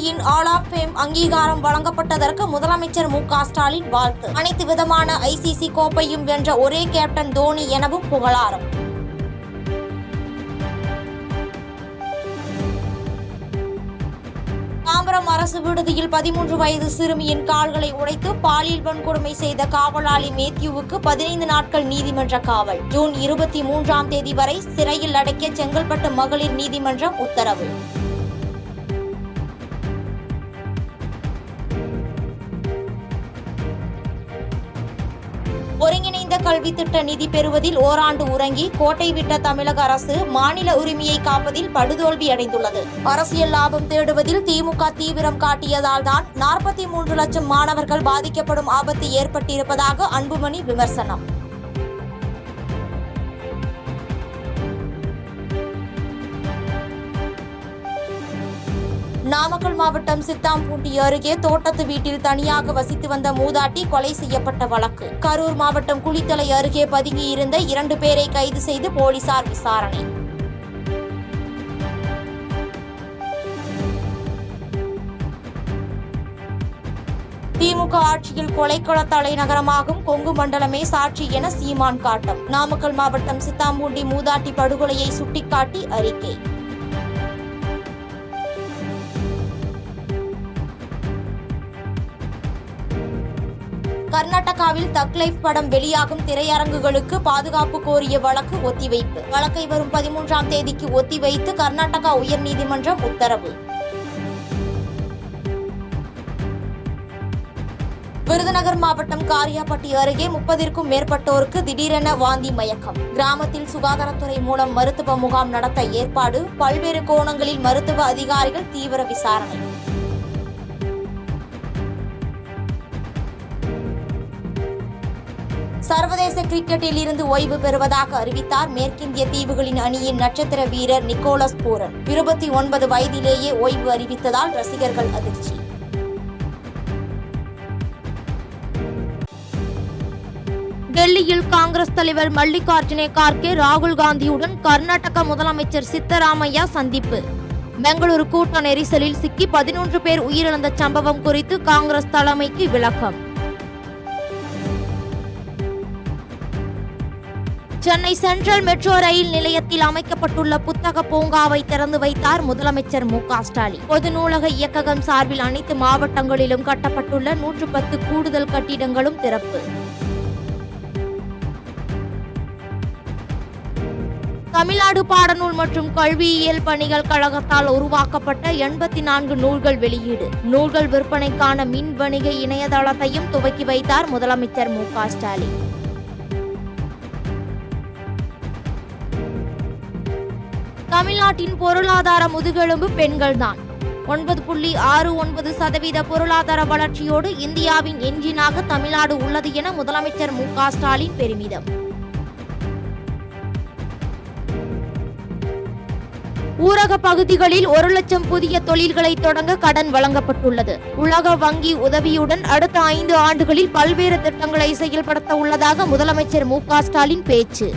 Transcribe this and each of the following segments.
ஐசிசியின் all of fame அங்கீகாரம் வழங்கப்பட்டதற்கு முதலமைச்சர் மு.க. ஸ்டாலின் வாழ்த்து. அனைத்து விதமான ஐசிசி கோப்பையும் வென்ற ஒரே கேப்டன் தோனி எனவும் புகழாரம். தாம்பரம் அரசு விடுதியில் 13 வயது சிறுமியின் கால்களை உடைத்து பாலியல் வன்கொடுமை செய்த காவலாளி மேத்யூவுக்கு 15 நாட்கள் நீதிமன்ற காவல். ஜூன் 23ஆம் தேதி வரை சிறையில் அடைக்க செங்கல்பட்டு மகளிர் நீதிமன்றம் உத்தரவு. ஒருங்கிணைந்த கல்வி திட்ட நிதி பெறுவதில் ஓராண்டு உறங்கி கோட்டை விட்ட தமிழக அரசு மாநில உரிமையை காப்பதில் படுதோல்வி அடைந்துள்ளது. அரசியல் லாபம் தேடுவதில் திமுக தீவிரம் காட்டியதால் தான் 43 லட்சம் மாணவர்கள் பாதிக்கப்படும் ஆபத்து ஏற்பட்டிருப்பதாக அன்புமணி விமர்சனம். நாமக்கல் மாவட்டம் சித்தாம்பூண்டி அருகே தோட்டத்து வீட்டில் தனியாக வசித்து வந்த மூதாட்டி கொலை செய்யப்பட்ட வழக்கு. கரூர் மாவட்டம் குளித்தலை அருகே பதுங்கியிருந்த 2 பேரை கைது செய்து போலீசார் விசாரணை. திமுக ஆட்சியில் கொலைக்கள தலைநகரமாகும் கொங்கு மண்டலமே சாட்சி என சீமான் காட்டம். நாமக்கல் மாவட்டம் சித்தாம்பூண்டி மூதாட்டி படுகொலையை சுட்டிக்காட்டி அறிக்கை. கர்நாடகாவில் தக் லைஃப் படம் வெளியாகும் திரையரங்குகளுக்கு பாதுகாப்பு கோரிய வழக்கு ஒத்திவைப்பு. வழக்கை வரும் 13ஆம் தேதிக்கு ஒத்திவைத்து கர்நாடகா உயர்நீதிமன்றம் உத்தரவு. விருதுநகர் மாவட்டம் காரியாபட்டி அருகே 30க்கும் மேற்பட்டோருக்கு திடீரென வாந்தி மயக்கம். கிராமத்தில் சுகாதாரத்துறை மூலம் மருத்துவ முகாம் நடத்த ஏற்பாடு. பல்வேறு கோணங்களில் மருத்துவ அதிகாரிகள் தீவிர விசாரணை. சர்வதேச கிரிக்கெட்டில் இருந்து ஓய்வு பெறுவதாக அறிவித்தார் மேற்கிந்திய தீவுகளின் அணியின் நட்சத்திர வீரர் நிக்கோலஸ் பூரன். 29 வயதிலேயே ஓய்வு அறிவித்ததால் ரசிகர்கள் அதிர்ச்சி. டெல்லியில் காங்கிரஸ் தலைவர் மல்லிகார்ஜுன கார்கே ராகுல் காந்தியுடன் கர்நாடக முதலமைச்சர் சித்தராமையா சந்திப்பு. பெங்களூரு கூட்ட நெரிசலில் சிக்கி 11 பேர் உயிரிழந்த சம்பவம் குறித்து காங்கிரஸ் தலைமைக்கு விளக்கம். சென்னை சென்ட்ரல் மெட்ரோ ரயில் நிலையத்தில் அமைக்கப்பட்டுள்ள புத்தக பூங்காவை திறந்து வைத்தார் முதலமைச்சர் மு.க. ஸ்டாலின். பொது நூலக இயக்ககம் சார்பில் அனைத்து மாவட்டங்களிலும் கட்டப்பட்டுள்ள 110 கூடுதல் கட்டிடங்களும் திறப்பு. தமிழ்நாடு பாடநூல் மற்றும் கல்வியியல் பணிகள் கழகத்தால் உருவாக்கப்பட்ட 84 நூல்கள் வெளியீடு. நூல்கள் விற்பனைக்கான மின் வணிக இணையதளத்தையும் துவக்கி வைத்தார் முதலமைச்சர் மு.க. ஸ்டாலின். தமிழ்நாட்டின் பொருளாதார முதுகெலும்பு பெண்கள்தான். 9.69% பொருளாதார வளர்ச்சியோடு இந்தியாவின் என்ஜினாக தமிழ்நாடு உள்ளது என முதலமைச்சர் மு.க. ஸ்டாலின் பெருமிதம். ஊரக பகுதிகளில் 1 லட்சம் புதிய தொழில்களை தொடங்க கடன் வழங்கப்பட்டுள்ளது. உலக வங்கி உதவியுடன் அடுத்த 5 ஆண்டுகளில் பல்வேறு திட்டங்களை செயல்படுத்த உள்ளதாக முதலமைச்சர் மு.க. ஸ்டாலின் பேச்சு.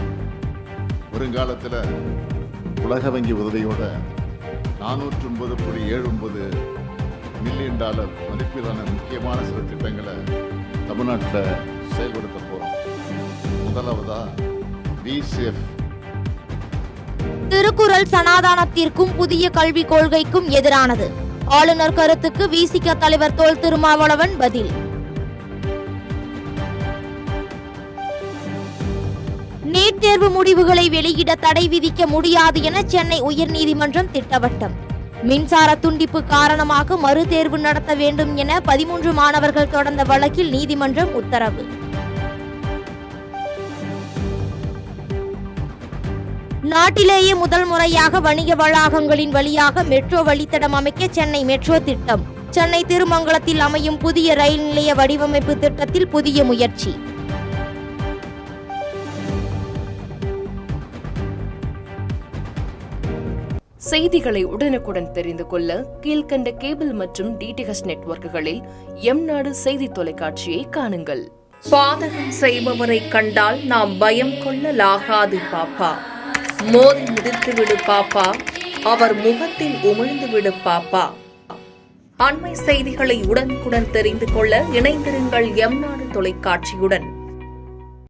வருங்காலத்தில் உலக வங்கி உதவியோட 409.79 மில்லியன் டாலர் மதிப்பிலான முக்கியமான சில திட்டங்களை தமிழ்நாட்டில் செயல்படுத்த போறோம். முதலாவதா BCF. திருக்குறள் சனாதானத்திற்கும் புதிய கல்விக் கொள்கைக்கும் எதிரானது. ஆளுநர் கருத்துக்கு விசிக தலைவர் தொல் திருமாவளவன் பதில். நீட் தேர்வு முடிவுகளை வெளியிட தடை விதிக்க முடியாது என சென்னை உயர்நீதிமன்றம் திட்டவட்டம். மின்சார துண்டிப்பு காரணமாக மறுதேர்வு நடத்த வேண்டும் என 13 மாணவர்கள் தொடர்ந்த வழக்கில் நீதிமன்றம் உத்தரவு. நாட்டிலேயே முதல் முறையாக வணிக வளாகங்களின் வழியாக மெட்ரோ வழித்தடம் அமைக்க சென்னை மெட்ரோ திட்டம். சென்னை திருமங்கலத்தில் அமையும் புதிய ரயில் நிலைய வடிவமைப்பு திட்டத்தில் புதிய முயற்சி. செய்திகளை உடனுக்குடன் தெரிந்து கொள்ள கீழ்கண்ட கேபிள் மற்றும் டிடிஎச் நெட்வொர்க்குகளில் எம்நாடு செய்தி தொலைக்காட்சியை காணுங்கள். பாதகம் செய்பவரை கண்டால் நாம் பயம் கொள்ளலாகாது பாப்பா. மோதி மிதித்து விடு பாப்பா, அவர் முகத்தில் உமிழ்ந்து விடு பாப்பா. அண்மை செய்திகளை உடனுக்குடன் தெரிந்து கொள்ள இணைந்திருங்கள் எம் நாடு தொலைக்காட்சியுடன்.